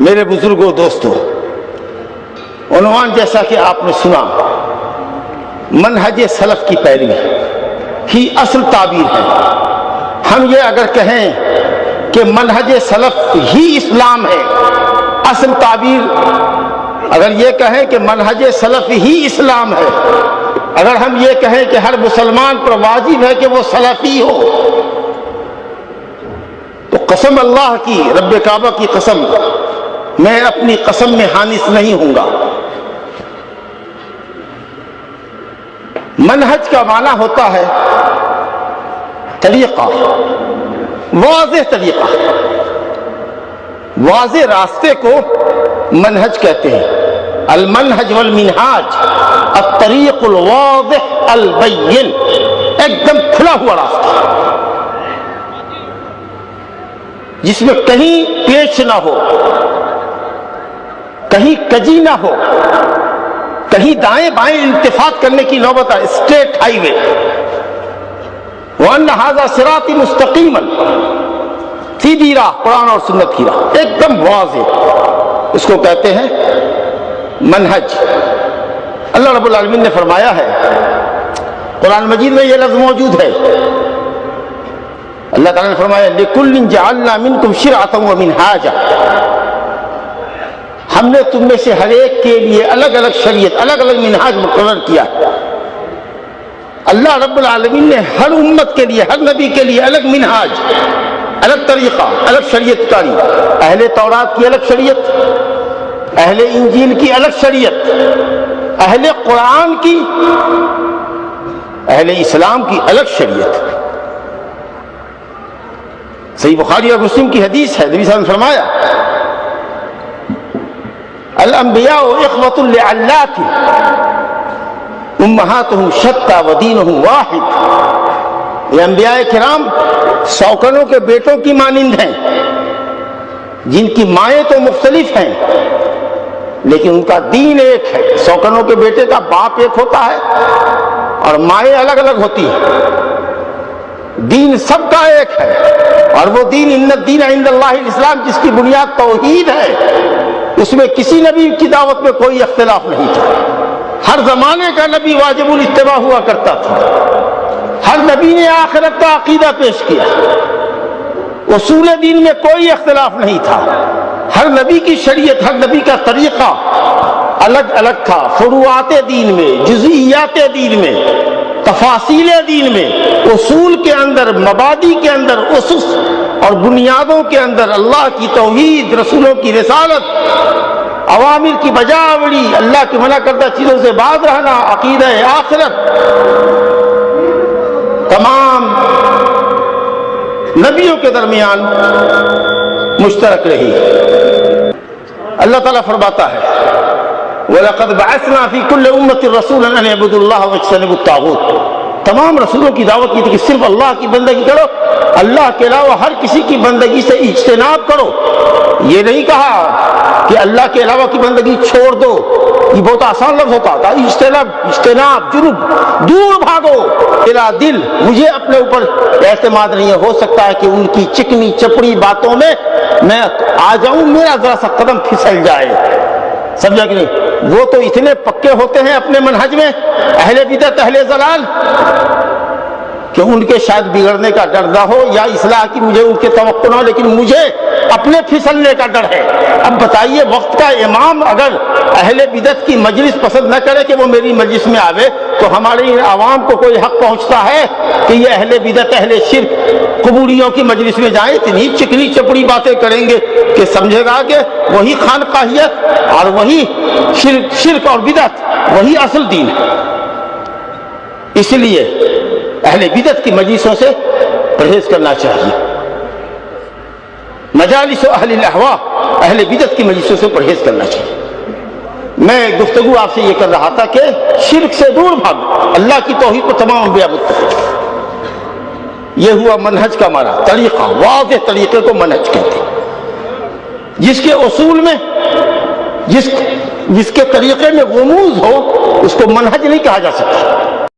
میرے بزرگوں دوستوں، عنوان جیسا کہ آپ نے سنا، منہج سلف کی پیروی ہی اصل تعبیر ہے۔ ہم یہ اگر کہیں کہ منہج سلف ہی اسلام ہے، اصل تعبیر اگر یہ کہیں کہ منہج سلف ہی اسلام ہے، اگر ہم یہ کہیں کہ ہر مسلمان پر واجب ہے کہ وہ سلفی ہو، تو قسم اللہ کی، رب کعبہ کی قسم، میں اپنی قسم میں حانث نہیں ہوں گا۔ منہج کا معنی ہوتا ہے طریقہ، واضح طریقہ، واضح راستے کو منہج کہتے ہیں۔ المنہج والمنہاج الطریق الواضح البین، ایک دم کھلا ہوا راستہ جس میں کہیں پیچ نہ ہو، کہیں کجی نہ ہو، کہیں دائیں بائیں التفات کرنے کی نوبت ہے، اسٹریٹ ہائی وے۔ وَأَنَّ هَذَا صِرَاطِ مُسْتَقِيمًا، سیدھی راہ، قرآن اور سنت کی راہ، ایک دم واضح، اس کو کہتے ہیں منہج۔ اللہ رب العالمین نے فرمایا ہے، قرآن مجید میں یہ لفظ موجود ہے، اللہ تعالیٰ نے فرمایا لِكُلٍّ جَعَلْنَا مِنْكُمْ شِرْعَةً وَمِنْهَاجًا، ہم نے تم میں سے ہر ایک کے لیے الگ الگ شریعت، الگ الگ منہاج مقرر کیا۔ اللہ رب العالمین نے ہر امت کے لیے، ہر نبی کے لیے الگ منہاج، الگ طریقہ، الگ شریعت کاری۔ اہل تورات کی الگ شریعت، اہل انجیل کی الگ شریعت، اہل قرآن کی، اہل اسلام کی الگ شریعت۔ صحیح بخاری اور مسلم کی حدیث ہے، نبی صلی اللہ علیہ وسلم نے فرمایا الانبیاء اخوۃ لعلات امہاتہم شتیٰ ودینہم واحد، یہ انبیاء کرام سوکنوں کے بیٹوں کی مانند ہیں، جن کی مائیں تو مختلف ہیں لیکن ان کا دین ایک ہے۔ سوکنوں کے بیٹے کا باپ ایک ہوتا ہے اور مائیں الگ الگ ہوتی ہیں، دین سب کا ایک ہے، اور وہ دین ان الدین عند اللہ الاسلام، جس کی بنیاد توحید ہے، اس میں کسی نبی کی دعوت میں کوئی اختلاف نہیں تھا۔ ہر زمانے کا نبی واجب الاتباع ہوا کرتا تھا، ہر نبی نے آخرت کا عقیدہ پیش کیا، اصول دین میں کوئی اختلاف نہیں تھا۔ ہر نبی کی شریعت، ہر نبی کا طریقہ الگ الگ تھا، فروعات دین میں، جزئیات دین میں، تفاصیل دین میں، اصول کے اندر، مبادی کے اندر، اسس اور بنیادوں کے اندر اللہ کی توحید، رسولوں کی رسالت، اوامر کی بجاوری، اللہ کی منع کردہ چیزوں سے باز رہنا، عقیدہ آخرت، تمام نبیوں کے درمیان مشترک رہی۔ اللہ تعالیٰ فرماتا ہے وَلَقَدْ بَعَثْنَا فِي كُلِّ أُمَّةٍ رَسُولًا أَنِ اعْبُدُوا اللَّهَ وَاجْتَنِبُوا الطَّاغُوتَ، تمام رسولوں کی دعوت کی تھی کہ صرف اللہ کی بندگی کرو، اللہ کے علاوہ ہر کسی کی بندگی سے اجتناب کرو۔ یہ نہیں کہا کہ اللہ کے علاوہ کی بندگی چھوڑ دو، یہ بہت آسان لفظ ہوتا تھا، اجتناب، جنوب، دور بھاگو۔ میرا دل، مجھے اپنے اوپر اعتماد نہیں ہے، ہو سکتا ہے کہ ان کی چکنی چپڑی باتوں میں میں آ جاؤں، میرا ذرا سا قدم پھسل جائے، سمجھا کہ نہیں؟ وہ تو اتنے پکے ہوتے ہیں اپنے منہج میں، اہل بدعت، اہل ضلال، کہ ان کے شاید بگڑنے کا ڈر نہ ہو یا اصلاح کی مجھے ان کے توقع نہ ہو، لیکن مجھے اپنے پھسلنے کا ڈر ہے۔ اب بتائیے، وقت کا امام اگر اہل بدعت کی مجلس پسند نہ کرے کہ وہ میری مجلس میں آوے، تو ہماری عوام کو کوئی حق پہنچتا ہے کہ یہ اہل بدعت، اہل شرک قبوریوں کی مجلس میں جائیں، اتنی چکنی چپڑی باتیں کریں گے کہ سمجھے گا کہ وہی خانقاہیت اور وہی شرک اور بدعت وہی اصل دین ہے۔ اس لیے اہل بدعت کی مجلسوں سے پرہیز کرنا چاہیے، مجالس اہل الاہواء، اہل بدعت کی مجلسوں سے پرہیز کرنا چاہیے۔ میں گفتگو آپ سے یہ کر رہا تھا کہ شرک سے دور بھاگو، اللہ کی توحید کو تمام انبیاء متفق۔ یہ ہوا منہج کا معنی، طریقہ، واضح طریقے کو منہج کہتے ہیں، جس کے اصول میں، جس کے طریقے میں غموض ہو، اس کو منہج نہیں کہا جا سکتا۔